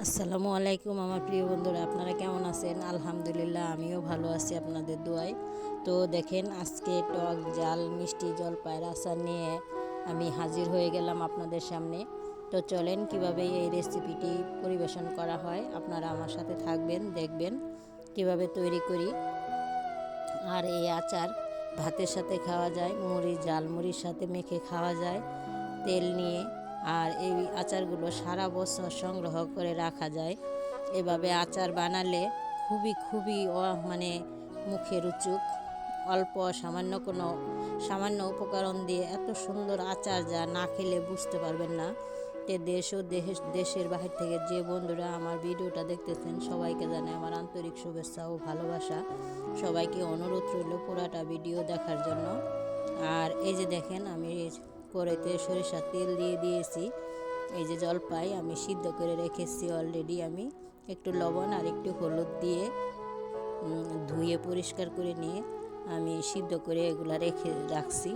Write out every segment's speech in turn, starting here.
আসসালামু আলাইকুম আমার প্রিয় বন্ধুরা, আপনারা কেমন আছেন? আলহামদুলিল্লাহ, আমিও ভালো আছি আপনাদের দোয়ায়। তো দেখেন, আজকে টক ঝাল মিষ্টি জলপাইয়ের আচার নিয়ে আমি হাজির হয়ে গেলাম আপনাদের সামনে। তো চলেন কিভাবে এই রেসিপিটি পরিবেশন করা হয়, আপনারা আমার সাথে থাকবেন, দেখবেন কিভাবে তৈরি করি। আর এই আচার ভাতের সাথে খাওয়া যায়, মুড়ি ঝাল মুড়ির সাথে মেখে খাওয়া যায় তেল নিয়ে। আর এই আচারগুলো সারা বছর সংগ্রহ করে রাখা যায়। এভাবে আচার বানালে খুবই খুবই মানে মুখে রুচুক। অল্প সামান্য উপকরণ দিয়ে এত সুন্দর আচার যা না খেলে বুঝতে পারবেন না। দেশ ও দেশের বাহির থেকে যে বন্ধুরা আমার ভিডিওটা দেখতেছেন, সবাইকে জানাই আমার আন্তরিক শুভেচ্ছা ও ভালোবাসা। সবাইকে অনুরোধ রইল পুরাটা ভিডিও দেখার জন্য। আর এই যে দেখেন, আমি কড়াইতে সরিষার তেল দিয়ে দিয়েছি। এই যে জলপাই আমি সিদ্ধ করে রেখেছি অলরেডি। আমি একটু লবণ আর একটু হলুদ দিয়ে ধুয়ে পরিষ্কার করে নিয়ে আমি সিদ্ধ করে এগুলা রাখছি।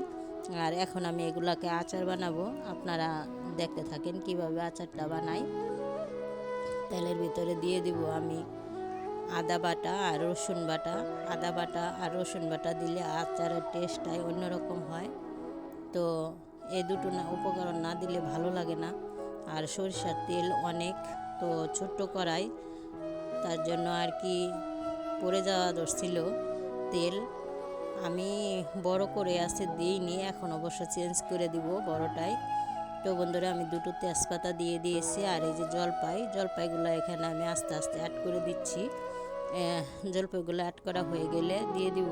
আর এখন আমি এগুলাকে আচার বানাবো। আপনারা দেখতে থাকেন কিভাবে আচারটা বানাই। তেলের ভিতরে দিয়ে দিব আমি আদা বাটা আর রসুন বাটা। আদা বাটা আর রসুন বাটা দিলে আচারের টেস্টটাই অন্যরকম হয়। তো এই দুটো উপকরণ না দিলে ভালো লাগে না। আর সরিষার তেল অনেক, তো ছোট্ট কড়াই, তার জন্য আর কি পড়ে যাওয়া ছিল তেল। আমি বড় করে আছে দিইনি, এখন অবশ্য চেঞ্জ করে দিব বড়টাই। তো বন্ধুরা, আমি দুটো তেজপাতা দিয়ে দিয়েছি। আর এই যে জলপাইগুলো এখানে আমি আস্তে আস্তে অ্যাড করে দিচ্ছি। জলপাইগুলো অ্যাড করা হয়ে গেলে দিয়ে দিব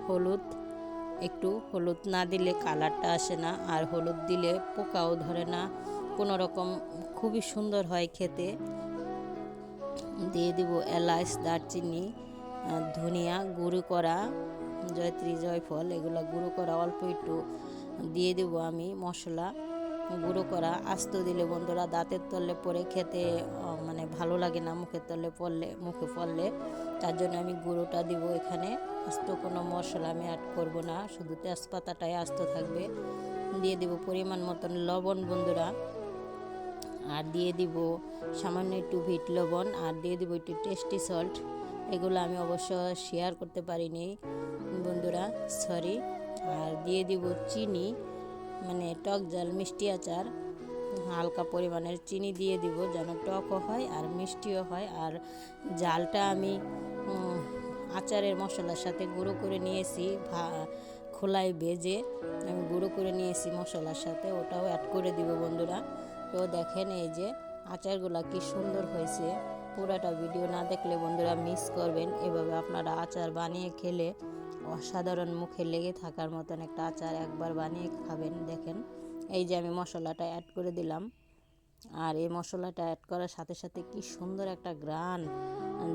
হলুদ। একটু হলুদ না দিলে কালারটা আসে না, আর হলুদ দিলে পোকাও ধরে না কোনো রকম, খুবই সুন্দর হয় খেতে। দিয়ে দিব এলাচ, দারচিনি, ধনিয়া গুঁড়ো করা, জয়ত্রী, জয়ফল, এগুলো গুঁড়ো করা অল্প একটু দিয়ে দেবো আমি মশলা গুঁড়ো করা। আস্ত দিলে বন্ধুরা দাঁতের তলে পড়ে খেতে মানে ভালো লাগে না, মুখে পড়লে। তার জন্য আমি গুঁড়োটা দিব এখানে। আস্ত কোনো মশলা আমি অ্যাড করব না, শুধু তেজপাতাটাই আস্ত থাকবে। দিয়ে দিব পরিমাণ মতন লবণ বন্ধুরা, আর দিয়ে দিব সামান্য একটু বিট লবণ, আর দিয়ে দিব একটু টেস্টি সল্ট। এগুলো আমি অবশ্য শেয়ার করতে পারিনি বন্ধুরা, সরি। আর দিয়ে দিব চিনি, মানে টক ঝাল মিষ্টি আচার, হালকা পরিমাণের চিনি দিয়ে দিব যেন টকও হয় আর মিষ্টিও হয়। আর জালটা আমি আচারের মশলার সাথে গুঁড়ো করে নিয়েছি, খোলায় ভেজে আমি গুঁড়ো করে নিয়েছি মশলার সাথে, ওটাও অ্যাড করে দিব বন্ধুরা। তো দেখেন এই যে আচারগুলো কি সুন্দর হয়েছে। পুরাটা ভিডিও না দেখলে বন্ধুরা মিস করবেন। এভাবে আপনারা আচার বানিয়ে খেলে অসাধারণ, মুখে লেগে থাকার মতন একটা আচার একবার বানিয়ে খাবেন। দেখেন এই যে আমি মশলাটা অ্যাড করে দিলাম। আর এই মশলাটা অ্যাড করার সাথে সাথে কি সুন্দর একটা ঘ্রাণ,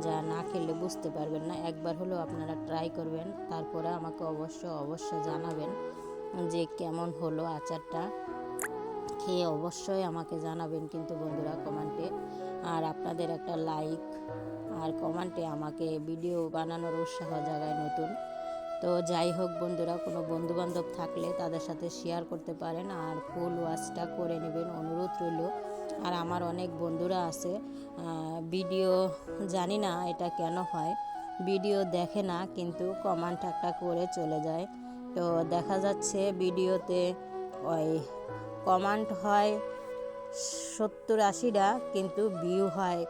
যা না খেলে বুঝতে পারবেন না। একবার হলেও আপনারা ট্রাই করবেন, তারপরে আমাকে অবশ্য জানাবেন যে কেমন হলো আচারটা। খেয়ে অবশ্যই আমাকে জানাবেন কিন্তু বন্ধুরা কমেন্টে। আর আপনাদের একটা লাইক আর কমেন্টে আমাকে ভিডিও বানানোর উৎসাহ জাগায় নতুন। তো যাই হোক বন্ধুরা, কোনো বন্ধুবান্ধব থাকলে তাদের সাথে শেয়ার করতে পারেন, আর ফুল ওয়াচটা করে নেবেন, অনুরোধ রইল। আর আমার অনেক বন্ধুরা আছে ভিডিও, জানি না এটা কেন হয়, ভিডিও দেখে না কিন্তু কমেন্ট একটা করে চলে যায়। তো দেখা যাচ্ছে ভিডিওতে ওই কমেন্ট হয় 70-80টা, কিন্তু ভিউ হয়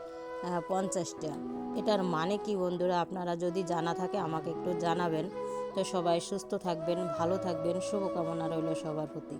50টা। এটার মানে কি বন্ধুরা, আপনারা যদি জানা থাকে আমাকে একটু জানাবেন। তো সবাই সুস্থ থাকবেন, ভালো থাকবেন, শুভকামনা রইল সবার প্রতি।